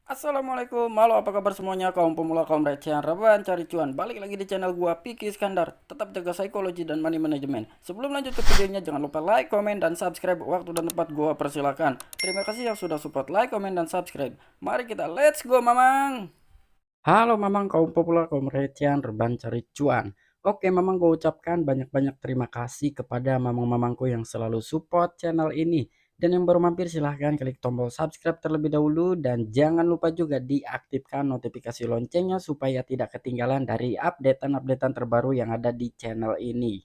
Assalamualaikum, halo apa kabar semuanya kaum pemula kaum recehan rebahan cari cuan. Balik lagi di channel gua Piki Iskandar. Tetap jaga psikologi dan money management. Sebelum lanjut ke videonya jangan lupa like, komen dan subscribe. Waktu dan tempat gua persilakan. Terima kasih yang sudah support like, komen dan subscribe. Mari kita let's go Mamang. Halo Mamang kaum pemula kaum recehan rebahan cari cuan. Oke Mamang gue ucapkan banyak-banyak terima kasih kepada mamang-mamangku yang selalu support channel ini. Dan yang baru mampir silahkan klik tombol subscribe terlebih dahulu. Dan jangan lupa juga diaktifkan notifikasi loncengnya supaya tidak ketinggalan dari updatean-updatean terbaru yang ada di channel ini.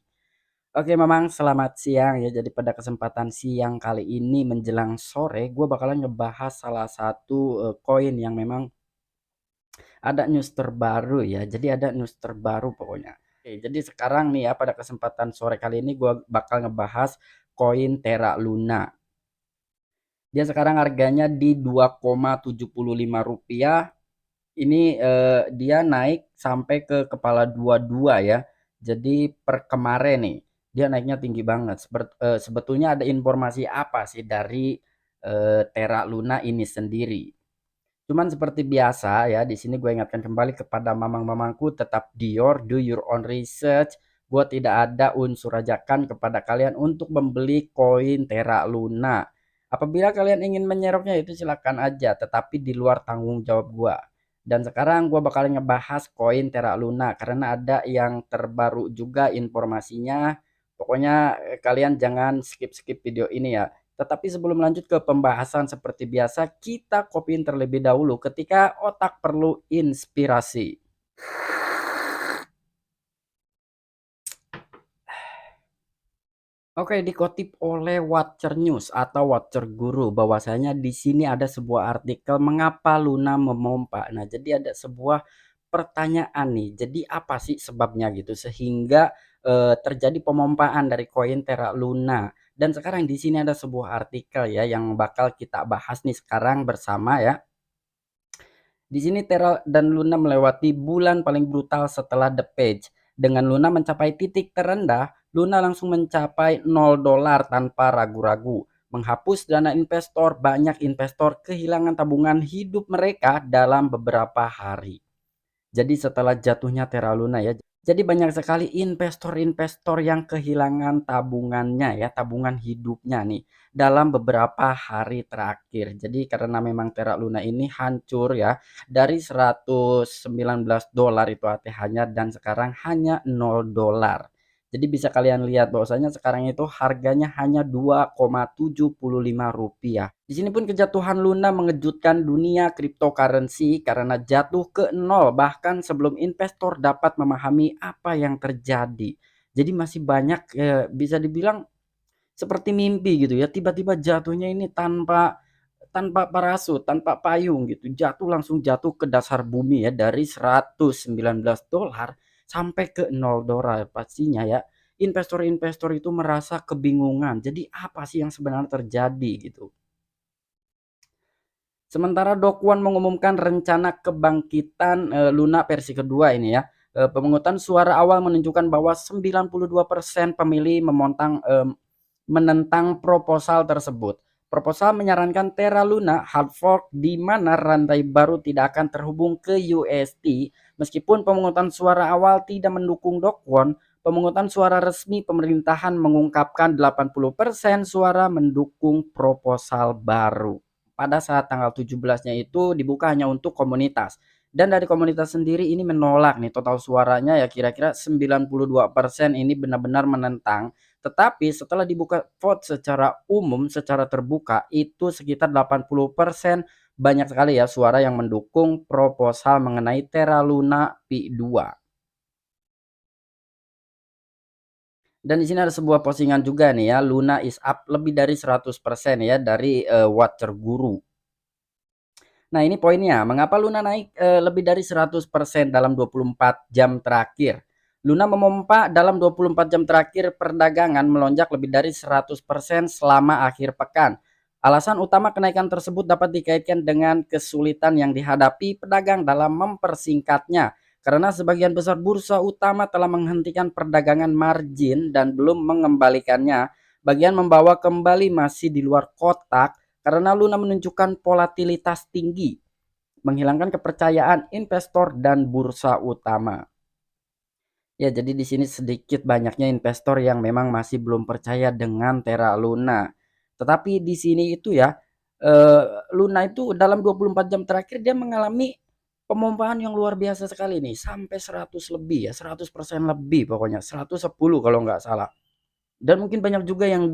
Oke Mamang selamat siang ya. Jadi pada kesempatan siang kali ini menjelang sore gue bakalan ngebahas salah satu koin yang memang ada news terbaru ya. Jadi ada news terbaru pokoknya. Oke, jadi sekarang nih ya pada kesempatan sore kali ini gue bakal ngebahas koin Terra Luna. Dia sekarang harganya di Rp2,75. Ini dia naik sampai ke kepala 22 ya. Jadi per kemarin nih dia naiknya tinggi banget. Sebetulnya ada informasi apa sih dari Terra Luna ini sendiri? Cuman seperti biasa ya, di sini gue ingatkan kembali kepada mamang-mamangku, tetap do your own research. Gue tidak ada unsur ajakan kepada kalian untuk membeli koin Terra Luna. Apabila kalian ingin menyeroknya itu silakan aja, tetapi di luar tanggung jawab gue. Dan sekarang gue bakal ngebahas koin Terra Luna karena ada yang terbaru juga informasinya. Pokoknya kalian jangan skip-skip video ini ya. Tetapi sebelum lanjut ke pembahasan seperti biasa, kita kopiin terlebih dahulu ketika otak perlu inspirasi. Oke, dikutip oleh Watcher News atau Watcher Guru bahwasanya di sini ada sebuah artikel mengapa Luna memompa. Nah, jadi ada sebuah pertanyaan nih. Jadi apa sih sebabnya gitu sehingga terjadi pemompaan dari koin Terra Luna. Dan sekarang di sini ada sebuah artikel ya yang bakal kita bahas nih sekarang bersama ya. Di sini Terra dan Luna melewati bulan paling brutal setelah The Page. Dengan Luna mencapai titik terendah, Luna langsung mencapai $0 tanpa ragu-ragu. Menghapus dana investor, banyak investor kehilangan tabungan hidup mereka dalam beberapa hari. Jadi setelah jatuhnya Terra Luna ya, jadi banyak sekali investor-investor yang kehilangan tabungannya ya, tabungan hidupnya nih dalam beberapa hari terakhir. Jadi karena memang Terra Luna ini hancur ya dari $119 itu ATH-nya dan sekarang hanya $0. Jadi bisa kalian lihat bahwasanya sekarang itu harganya hanya Rp2,75. Di sini pun kejatuhan Luna mengejutkan dunia cryptocurrency karena jatuh ke nol bahkan sebelum investor dapat memahami apa yang terjadi. Jadi masih banyak bisa dibilang seperti mimpi gitu ya. Tiba-tiba jatuhnya ini tanpa tanpa parasut, tanpa payung gitu. Jatuh langsung jatuh ke dasar bumi ya dari $119 sampai ke $0 pastinya ya. Investor-investor itu merasa kebingungan. Jadi apa sih yang sebenarnya terjadi gitu? Sementara Dokwon mengumumkan rencana kebangkitan Luna versi kedua ini ya. Pemungutan suara awal menunjukkan bahwa 92% pemilih menentang proposal tersebut. Proposal menyarankan Terra Luna hard fork di mana rantai baru tidak akan terhubung ke UST. Meskipun pemungutan suara awal tidak mendukung Dokwon, pemungutan suara resmi pemerintahan mengungkapkan 80% suara mendukung proposal baru. Pada saat tanggal 17-nya itu dibuka hanya untuk komunitas. Dan dari komunitas sendiri ini menolak nih, total suaranya ya kira-kira 92% ini benar-benar menentang. Tetapi setelah dibuka vote secara umum, secara terbuka itu sekitar 80% banyak sekali ya suara yang mendukung proposal mengenai Terra Luna P2. Dan di sini ada sebuah postingan juga nih ya, Luna is up lebih dari 100% ya dari Watcher Guru. Nah, ini poinnya. Mengapa Luna naik lebih dari 100% dalam 24 jam terakhir? Luna memompa dalam 24 jam terakhir perdagangan melonjak lebih dari 100% selama akhir pekan. Alasan utama kenaikan tersebut dapat dikaitkan dengan kesulitan yang dihadapi pedagang dalam mempersingkatnya. Karena sebagian besar bursa utama telah menghentikan perdagangan margin dan belum mengembalikannya. Bagian membawa kembali masih di luar kotak karena Luna menunjukkan volatilitas tinggi. menghilangkan kepercayaan investor dan bursa utama. Ya, jadi di sini sedikit banyaknya investor yang memang masih belum percaya dengan Terra Luna. Tetapi di sini itu ya, Luna itu dalam 24 jam terakhir dia mengalami pemompaan yang luar biasa sekali nih, sampai 100 lebih ya, 100% lebih pokoknya, 110 kalau nggak salah. Dan mungkin banyak juga yang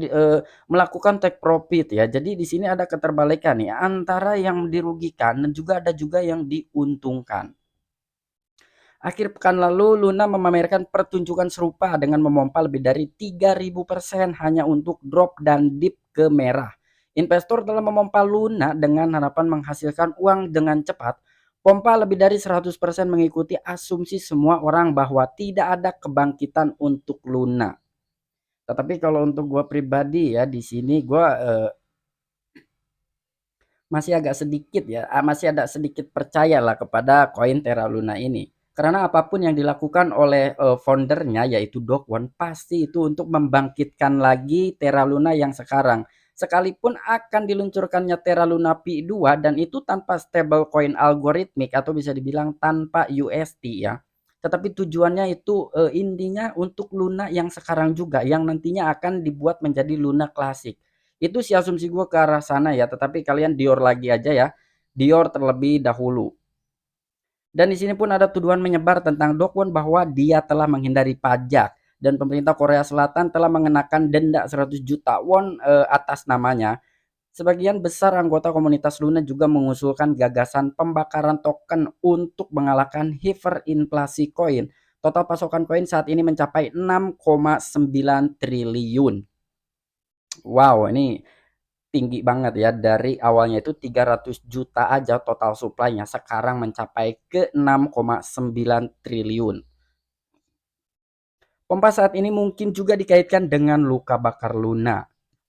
melakukan take profit ya. Jadi di sini ada keterbalikan nih antara yang dirugikan dan juga ada juga yang diuntungkan. Akhir pekan lalu, Luna memamerkan pertunjukan serupa dengan memompa lebih dari 3.000% hanya untuk drop dan dip ke merah. Investor telah memompa Luna dengan harapan menghasilkan uang dengan cepat. Pompa lebih dari 100% mengikuti asumsi semua orang bahwa tidak ada kebangkitan untuk Luna. Tetapi kalau untuk gue pribadi ya di sini gue masih agak sedikit ya, masih ada sedikit percaya lah kepada koin Terra Luna ini. Karena apapun yang dilakukan oleh foundernya yaitu Dokwon pasti itu untuk membangkitkan lagi Terra Luna yang sekarang. Sekalipun akan diluncurkannya Terra Luna P2 dan itu tanpa stable coin algoritmik atau bisa dibilang tanpa UST ya. Tetapi tujuannya itu intinya untuk Luna yang sekarang juga yang nantinya akan dibuat menjadi Luna klasik. Itu sih asumsi gue ke arah sana ya, tetapi kalian Dior lagi aja ya. Dior terlebih dahulu. Dan di sini pun ada tuduhan menyebar tentang Dokwon bahwa dia telah menghindari pajak dan pemerintah Korea Selatan telah mengenakan denda 100 juta won atas namanya. Sebagian besar anggota komunitas Luna juga mengusulkan gagasan pembakaran token untuk mengalahkan hiperinflasi koin. Total pasokan koin saat ini mencapai 6,9 triliun. Wow, ini tinggi banget ya, dari awalnya itu 300 juta aja total supply-nya sekarang mencapai ke 6,9 triliun. Pompa saat ini mungkin juga dikaitkan dengan luka bakar Luna.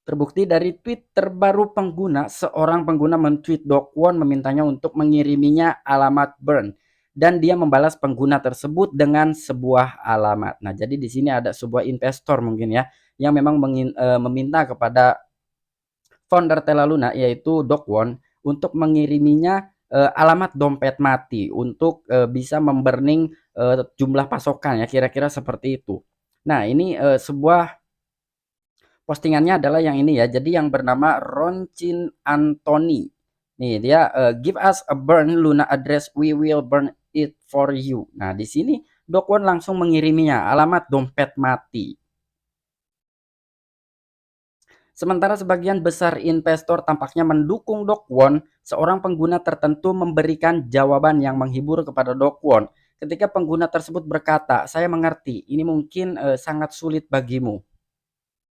Terbukti dari tweet terbaru pengguna, seorang pengguna men-tweet Dokwon memintanya untuk mengiriminya alamat burn dan dia membalas pengguna tersebut dengan sebuah alamat. Nah, jadi di sini ada sebuah investor mungkin ya yang memang meminta kepada founder Terra Luna yaitu Dokwon untuk mengiriminya alamat dompet mati untuk bisa memburning jumlah pasokan ya kira-kira seperti itu. Nah, ini sebuah postingannya adalah yang ini ya. Jadi yang bernama Ronchin Anthony. Nih dia give us a burn Luna address, we will burn it for you. Nah, di sini Dokwon langsung mengiriminya alamat dompet mati. Sementara sebagian besar investor tampaknya mendukung Dokwon, seorang pengguna tertentu memberikan jawaban yang menghibur kepada Dokwon. Ketika pengguna tersebut berkata, "Saya mengerti, ini mungkin sangat sulit bagimu."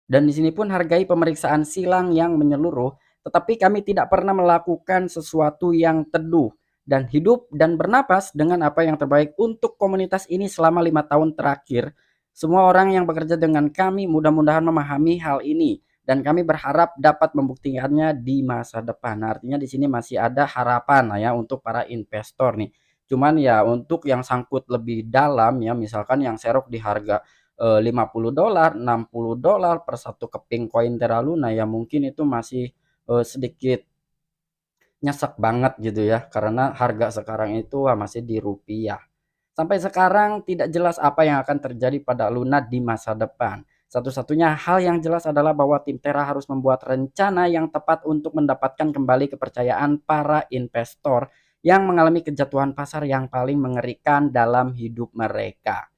Dan di sini pun hargai pemeriksaan silang yang menyeluruh, tetapi kami tidak pernah melakukan sesuatu yang teduh dan hidup dan bernapas dengan apa yang terbaik untuk komunitas ini selama 5 tahun terakhir. Semua orang yang bekerja dengan kami mudah-mudahan memahami hal ini dan kami berharap dapat membuktikannya di masa depan. Nah, artinya di sini masih ada harapan ya untuk para investor nih. Cuman ya untuk yang sangkut lebih dalam ya misalkan yang serok di harga $50, $60 per satu keping koin Terra Luna ya mungkin itu masih sedikit nyesek banget gitu ya karena harga sekarang itu masih di rupiah. Sampai sekarang tidak jelas apa yang akan terjadi pada Luna di masa depan. Satu-satunya hal yang jelas adalah bahwa tim Terra harus membuat rencana yang tepat untuk mendapatkan kembali kepercayaan para investor yang mengalami kejatuhan pasar yang paling mengerikan dalam hidup mereka.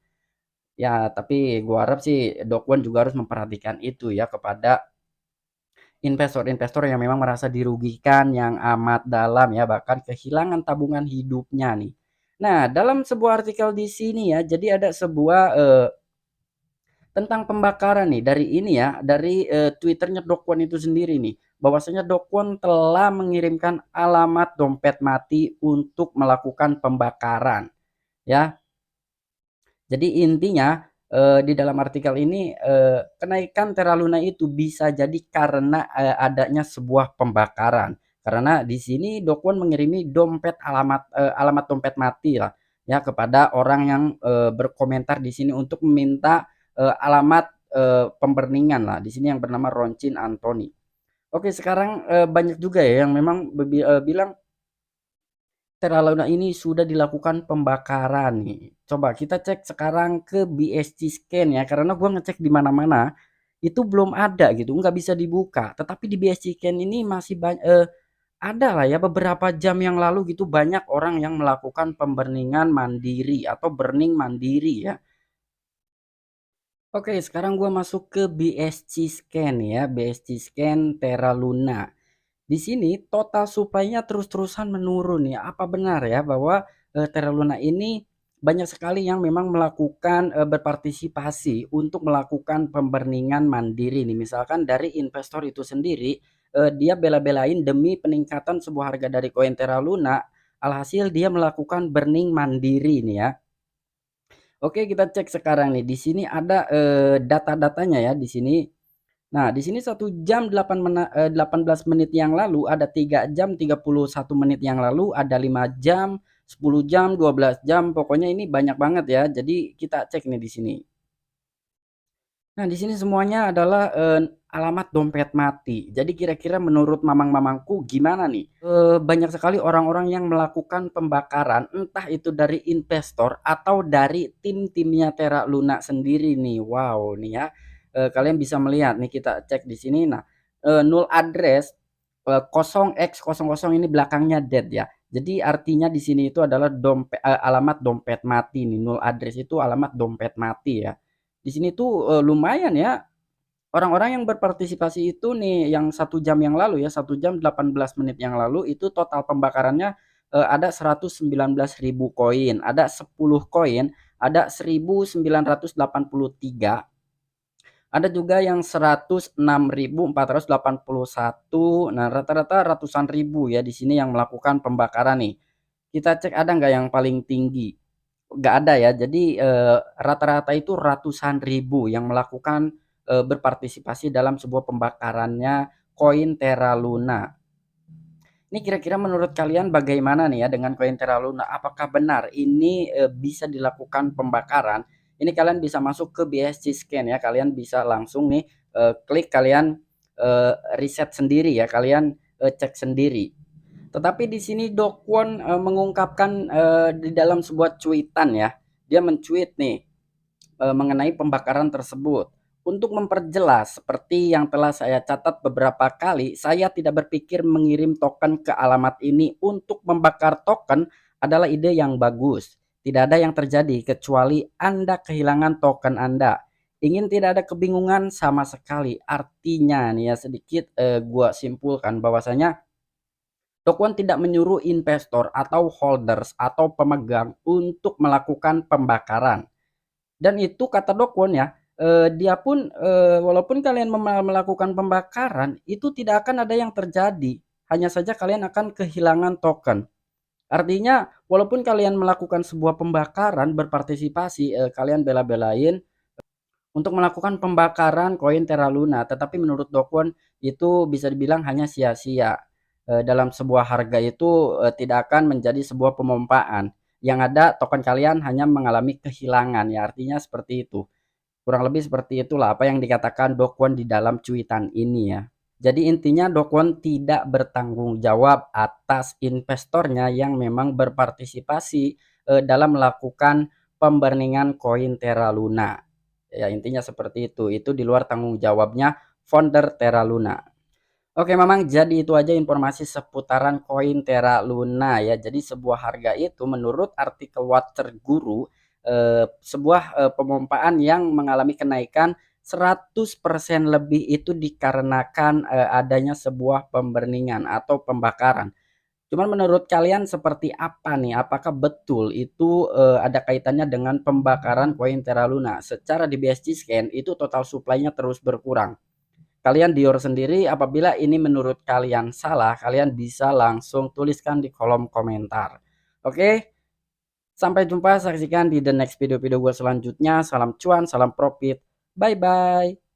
Ya, tapi gua harap sih Dokwon juga harus memperhatikan itu ya kepada investor-investor yang memang merasa dirugikan yang amat dalam ya, bahkan kehilangan tabungan hidupnya nih. Nah, dalam sebuah artikel di sini ya, jadi ada sebuah tentang pembakaran nih dari ini ya, dari Twitternya Dokwon itu sendiri nih, bahwasanya Dokwon telah mengirimkan alamat dompet mati untuk melakukan pembakaran ya. Jadi intinya di dalam artikel ini kenaikan Terra Luna itu bisa jadi karena adanya sebuah pembakaran. Karena di sini Dokwon mengirimi alamat dompet mati lah ya kepada orang yang berkomentar di sini untuk meminta alamat pemberningan lah. Di sini yang bernama Ronchin Anthony. Oke, sekarang banyak juga ya yang memang bilang Terra Luna ini sudah dilakukan pembakaran nih. Coba kita cek sekarang ke BSC Scan ya, karena gua ngecek di mana-mana itu belum ada gitu, nggak bisa dibuka. Tetapi di BSC Scan ini masih ada lah ya beberapa jam yang lalu gitu banyak orang yang melakukan pemburningan mandiri atau burning mandiri ya. Oke, sekarang gua masuk ke BSC Scan ya, BSC Scan Terra Luna. Di sini total supply-nya terus-terusan menurun ya. Apa benar ya bahwa Terra Luna ini banyak sekali yang memang melakukan berpartisipasi untuk melakukan pemburningan mandiri nih. Misalkan dari investor itu sendiri dia bela-belain demi peningkatan sebuah harga dari koin Terra Luna, alhasil dia melakukan burning mandiri nih ya. Oke, kita cek sekarang nih. Di sini ada data-datanya ya di sini. Nah, di sini 18 menit yang lalu, ada 3 jam 31 menit yang lalu, ada 5 jam, 10 jam, 12 jam, pokoknya ini banyak banget ya. Jadi kita cek nih di sini. Nah, di sini semuanya adalah alamat dompet mati. Jadi kira-kira menurut mamang-mamangku gimana nih? Banyak sekali orang-orang yang melakukan pembakaran, entah itu dari investor atau dari tim-timnya Terra Luna sendiri nih. Wow, nih ya. Kalian bisa melihat nih kita cek di sini. Nah, null address 0x00 ini belakangnya dead ya. Jadi artinya di sini itu adalah alamat dompet mati nih. Null address itu alamat dompet mati ya. Di sini tuh lumayan ya orang-orang yang berpartisipasi itu nih yang 1 jam yang lalu ya 1 jam 18 menit yang lalu itu total pembakarannya ada 119.000 koin, ada 10 koin, ada 1983, ada juga yang 106.481. Nah, rata-rata ratusan ribu ya di sini yang melakukan pembakaran nih. Kita cek ada nggak yang paling tinggi? Nggak ada ya. Jadi rata-rata itu ratusan ribu yang melakukan berpartisipasi dalam sebuah pembakarannya koin Terra Luna. Ini kira-kira menurut kalian bagaimana nih ya dengan koin Terra Luna? Apakah benar ini bisa dilakukan pembakaran? Ini kalian bisa masuk ke BSC Scan ya. Kalian bisa langsung nih klik, kalian riset sendiri ya. Kalian cek sendiri. Tetapi di sini Do Kwon mengungkapkan di dalam sebuah cuitan ya, dia mencuit nih mengenai pembakaran tersebut. Untuk memperjelas, seperti yang telah saya catat beberapa kali, saya tidak berpikir mengirim token ke alamat ini untuk membakar token adalah ide yang bagus. Tidak ada yang terjadi kecuali Anda kehilangan token Anda. Ingin tidak ada kebingungan sama sekali. Artinya nih ya sedikit gua simpulkan bahwasanya Dokuan tidak menyuruh investor atau holders atau pemegang untuk melakukan pembakaran. Dan itu kata Dokuan ya, dia pun walaupun kalian melakukan pembakaran, itu tidak akan ada yang terjadi. Hanya saja kalian akan kehilangan token. Artinya, walaupun kalian melakukan sebuah pembakaran, berpartisipasi, kalian bela-belain untuk melakukan pembakaran koin Terra Luna, tetapi menurut Dokuan itu bisa dibilang hanya sia-sia. Dalam sebuah harga itu tidak akan menjadi sebuah pemompaan. Yang ada token kalian hanya mengalami kehilangan ya, artinya seperti itu. Kurang lebih seperti itulah apa yang dikatakan Dokuan di dalam cuitan ini ya. Jadi intinya Dokuan tidak bertanggung jawab atas investornya yang memang berpartisipasi dalam melakukan pemburningan koin Terra Luna. Ya intinya seperti itu. Itu di luar tanggung jawabnya founder Terra Luna. Oke, memang jadi itu aja informasi seputaran koin Terra Luna ya. Jadi sebuah harga itu menurut artikel Water Guru sebuah pemompaan yang mengalami kenaikan 100% lebih itu dikarenakan adanya sebuah pemburningan atau pembakaran. Cuman menurut kalian seperti apa nih? Apakah betul itu ada kaitannya dengan pembakaran koin Terra Luna? Secara di BSC Scan itu total supply-nya terus berkurang. Kalian Dior sendiri, apabila ini menurut kalian salah, kalian bisa langsung tuliskan di kolom komentar. Oke, sampai jumpa, saksikan di the next video-video gue selanjutnya. Salam cuan, salam profit. Bye-bye.